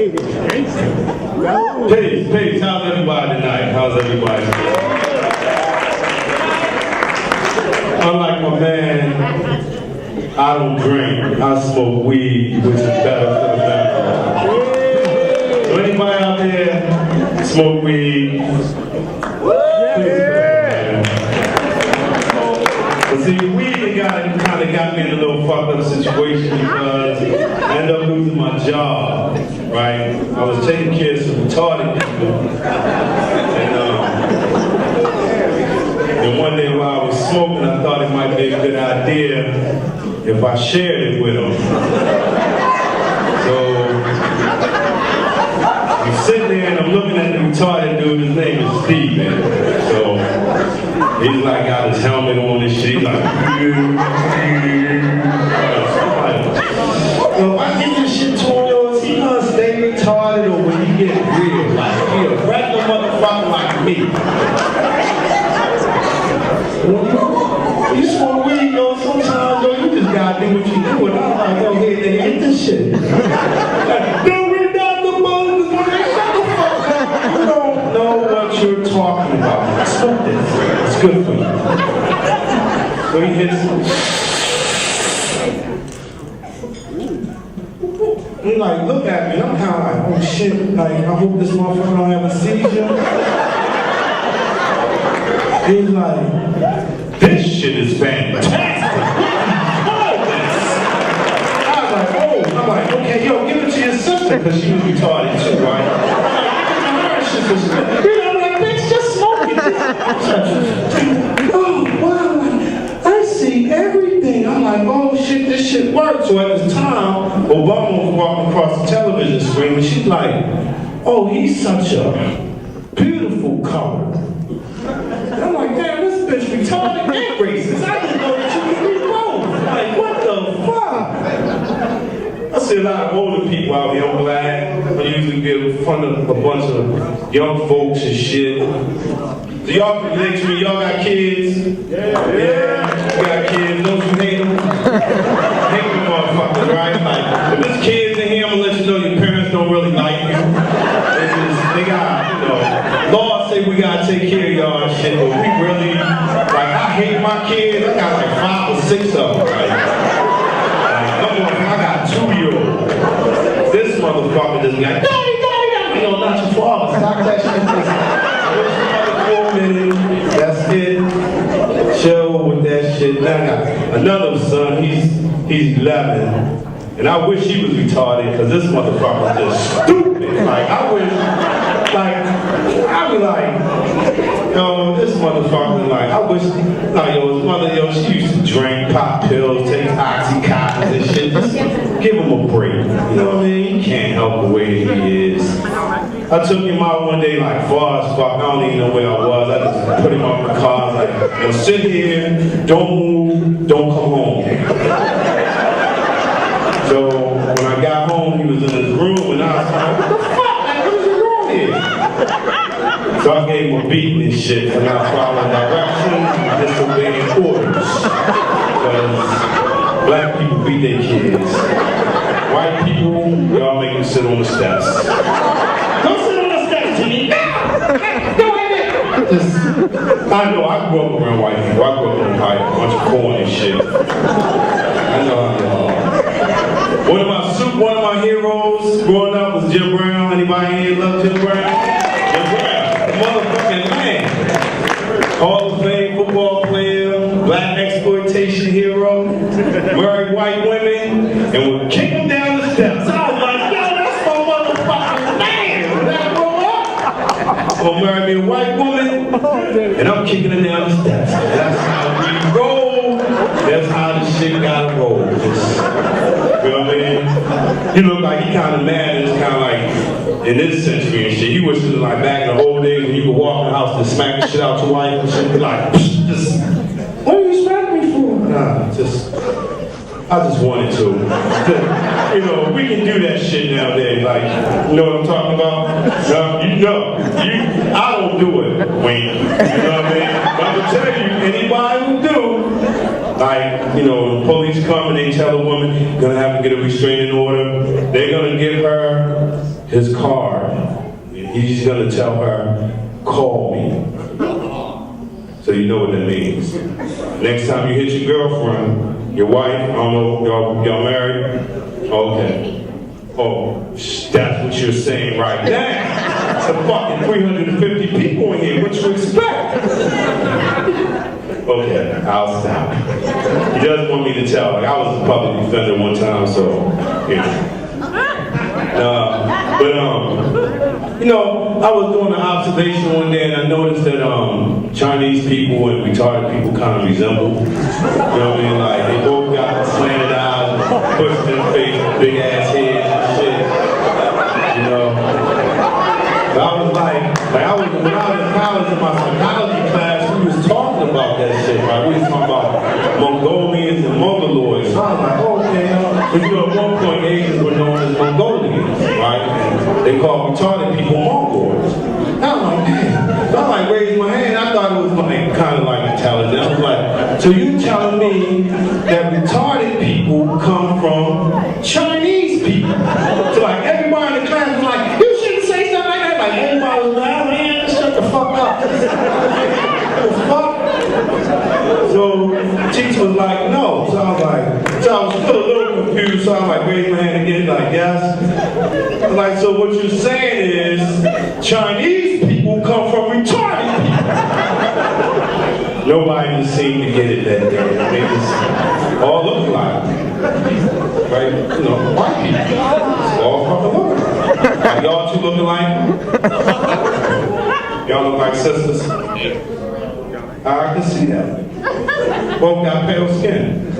Peace. How's everybody tonight? How's everybody? Unlike my man, I don't drink. I smoke weed, which is better for the mental. So anybody out there smoke weed? But see, weed kind of got me in a little fucked up situation because I ended up losing my job, right? I was taking care of some retarded people. And one day while I was smoking, I thought it might be a good idea if I shared it with them. So, I'm sitting there and I'm looking at the retarded dude, his name is Steve, man. So, he's like got his helmet on and shit. He's like, yo, if I get this shit to him, he gonna stay retarded or when he get real, like he a regular motherfucker like me. You smoke weed, yo, sometimes, yo, you just gotta do what you do. And I'm like, yo, hey, nigga, get this shit. Like, no, we're not the bugs, man. Shut the fuck up. You don't know what you're talking about. Smoke this. It's good for you. So he hits me. He like, look at me. I'm kind of like, oh shit. Like, I hope this motherfucker don't have a seizure. He's like, this shit is fantastic. I was like, oh. I'm like, okay, yo, give it to your sister, because she was retarded too, right? I'm like, bitch, just smoke it. Oh, wow. I see everything. I'm like, oh shit, this shit works. So at this time, Obama was walking across the television screen, and she's like, oh, he's such a beautiful color. And I'm like, damn, this bitch retarded and racist. I didn't know that you could be both. Like, what the fuck? I see a lot of older people out here. I'm glad. I usually get in front of a bunch of young folks and shit. So y'all can relate to me. Y'all got kids? Yeah. You got kids. Don't you hate them? Hate them motherfuckers, right? Like, if there's kids in here, I'm gonna let you know your parents don't really like you. They got, laws say we gotta take care of y'all and shit, but we really, like, I hate my kids. I got like 5 or 6 of them, right? I got a 2-year-old. This motherfucker just got, daddy, not your father. Stop that shit. Another 4 minutes. That's it. Chill with that shit. Now I got another son. He's 11. And I wish he was retarded, because this motherfucker's just stupid. Like, I wish, like, I'd be like, yo, this motherfucker, like, I wish, like, yo, his mother, yo, she used to drink, pop pills, take Oxycontins and shit. Just give him a break. You know what I mean? He can't help the way he is. I took him out one day, like, far as fuck. I don't even know where I was. I just put him on the car. I was like, yo, sit here, don't move, don't come home. So when I got home, he was in his room, and I was like, what the fuck? Like, what is wrong here? So I gave him a beating and shit, and I followed directions, disobeying orders. Because black people beat their kids. White people, y'all make them sit on the steps. Don't sit on the steps, Jimmy. No! I know, I grew up around white people. I grew up around like a bunch of corn and shit. I know how y'all. One of my heroes growing up was Jim Brown. Anybody here love Jim Brown? Jim Brown, the motherfucking man. Hall of Fame football player, black exploitation hero, married white women, and would kick them down the steps. I was like, yo, that's my motherfucking man. When I grow up, I'm gonna marry me a white woman, and I'm kicking her down the steps. That's how we roll. That's how the shit gotta roll. You know what I mean? He looked like he kind of mad. It's kind of like in this century and shit. He wishes like back in the old days when you could walk in the house and smack the shit out your wife and shit. Be like, just, what are you smacking me for? Nah, I just wanted to. You know, we can do that shit nowadays. Like, you know what I'm talking about? I don't do it, Wayne. You know what I mean? But I'm gonna tell you, anybody who do, like, you know, the police come and they tell a woman, gonna have to get a restraining order. They're gonna give her his card. He's gonna tell her, call me. So you know what that means. Next time you hit your girlfriend, your wife, I don't know, y'all married? Okay. Oh, that's what you're saying right now. It's a fucking 350 people in here. What you expect? Okay, I'll stop. He doesn't want me to tell. Like, I was a public defender one time, so, yeah. You know, I was doing an observation one day and I noticed that Chinese people and retarded people kind of resemble. You know what I mean? Like, they both got slanted eyes, pushed in the face, big ass heads and shit. You know? But I was when I was in college in my psychology class, we was talking about that shit, right? We was talking about Mongolians and Mongoloids. So I was like, oh, okay, but you know, at one point, Asians were known as Mongolians, right? And they called retarded people Mongols. And I'm like, man. So I raised my hand. I thought it was kind of like intelligent. I was like, so you telling me that retarded people come from Chinese people? So like everybody in the class was like, you shouldn't say something like that. Like everybody was like, oh man, shut the fuck up. What the fuck? So teacher was like, no. So I was still a little confused. So I raised my hand again, like, yes. I was like, so what you're saying is Chinese people come from retarded people. Nobody just seemed to get it that day. They just all look like, right? You know, white people. It's all fucking look like. Like, y'all two looking like? Y'all look like sisters? I can see that. Both got pale skin.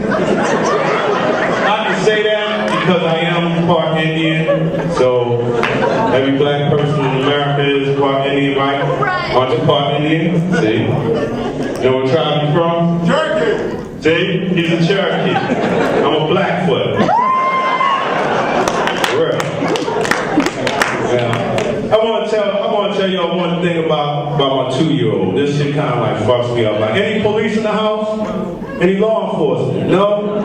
I can say that because I am part Indian, so every black person in America is part Indian, right? Aren't you part Indian? See? You know what tribe you from? Cherokee! See? He's a Cherokee. I'm a Blackfoot. For real. Yeah. I want to tell y'all one thing about my 2-year-old. This shit kind of fucks me up. Like, any police in the house? Any law enforcement? No?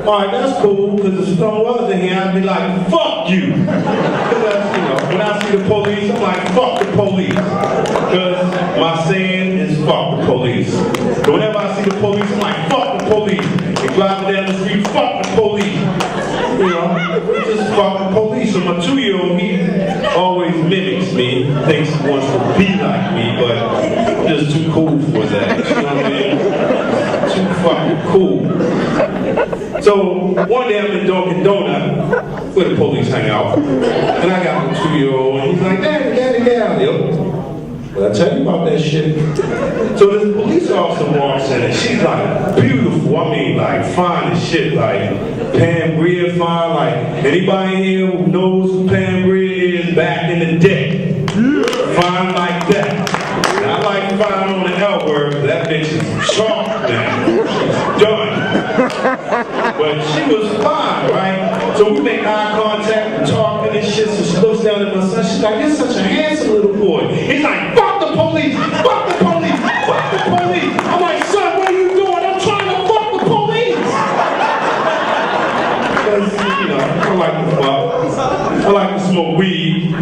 Alright, that's cool, because if someone was in here, I'd be like, fuck you! Because, you know, when I see the police, I'm like, fuck the police. Because my saying is fuck the police. But whenever I see the police, I'm like, fuck the police. They driving down the street, fuck the police. You know, just fuck the police. So my 2-year-old, he always mimics me, thinks he wants to be like me, but I'm just too cool for that. You know what I mean? Too fucking cool. So one day I'm in Dunkin' Donut, where the police hang out, and I got my 2-year-old, and he's like, Daddy, get out of here. But I tell you about that shit. So this police officer walks in, and she's like beautiful. I mean, like fine as shit, like Pam Grier fine. Like anybody here who knows who Pam Grier is back in the day, fine like that. And I like fine on the L word. That bitch is sharp now. She's done. But she was fine, right? So we make eye contact and talking and shit. So she looks down at my son. She's like, "You're such a handsome little boy." He's like, "Fuck the police! Fuck the police! Fuck the police!" I'm like, "Son, what are you doing? I'm trying to fuck the police!" Because, you know, I like to fuck. I like to smoke weed. I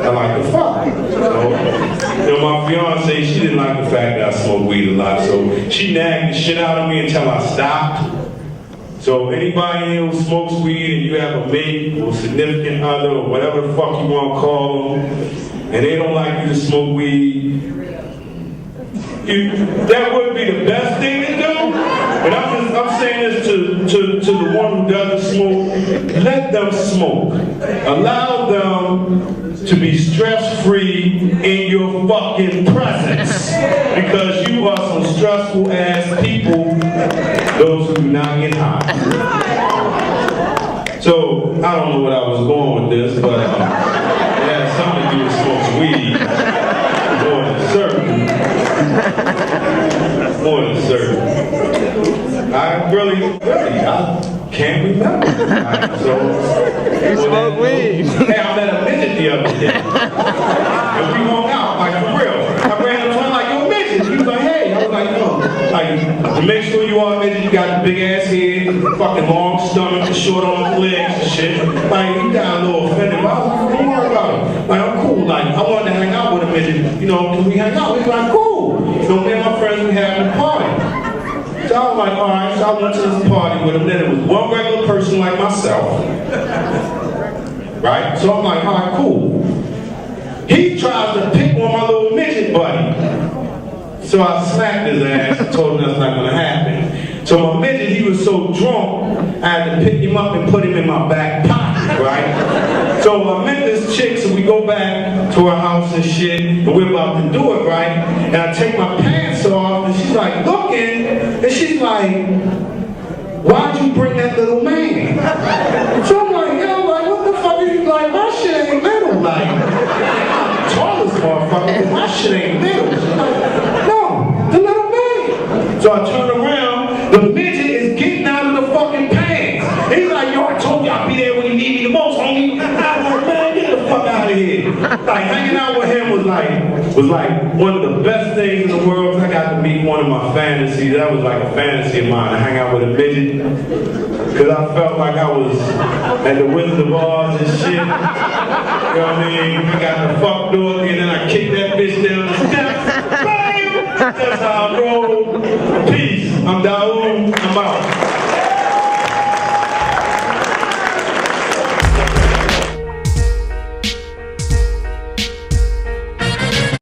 like to fuck. You know, my fiance, she didn't like the fact that I smoke weed a lot, so she nagged the shit out of me until I stopped. So anybody here who smokes weed and you have a mate or significant other or whatever the fuck you want to call them, and they don't like you to smoke weed, that would be the best thing to do. And I'm saying this to the one who doesn't smoke. Let them smoke. Allow them to be stress-free in your fucking presence. Because you are some stressful ass people, those who do not get high. So, I don't know what I was going with this, but it had something to do with smoking weed. More than certain. More than certain. I really, I can't remember. You smoke weed. Hey, I met a midget the other day. And we hung out, like for real. I ran up to him like, "Yo, midget." He was like, "Hey." I was like, "Yo." Like, to make sure you are a midget, you got the big ass head, fucking long stomach and short on his legs and shit. Like, he got a little offended. But I was like, don't worry about it. Like, I'm cool. Like, I wanted to hang out with a midget. You know, can we hang out? He's like, cool. So me and my friends, we having a party. So I was like, all right. So I went to this party with him. Then it was one regular person like myself. Right? So I'm like, all right, cool. He tries to pick on my little midget buddy. So I slapped his ass and told him that's not gonna happen. So my midget, he was so drunk, I had to pick him up and put him in my back pocket, right? So I met this chick, so we go back to her house and shit, and we're about to do it, right? And I take my pants off, and she's like looking, and she's like, why'd you bring that little man? So I'm like, yo, like, what the fuck are you like? My shit ain't little, like, I'm the tallest motherfucker, but my shit ain't little. She's like, no, the little man. So I turn around, the midget is getting out of the fucking pants. He's like, yo, I told you I'd be there when you need me the most, homie. I'm like, man, get the fuck out of here. Like, hanging out with him was like one of the best things in the world. I got to meet one of my fantasies. That was like a fantasy of mine, to hang out with a midget. Because I felt like I was at the Wizard of Oz and shit. You know what I mean? I got the fuck door and then I kicked that bitch down the steps. Bam! That's how I roll. Peace. I'm Dawud.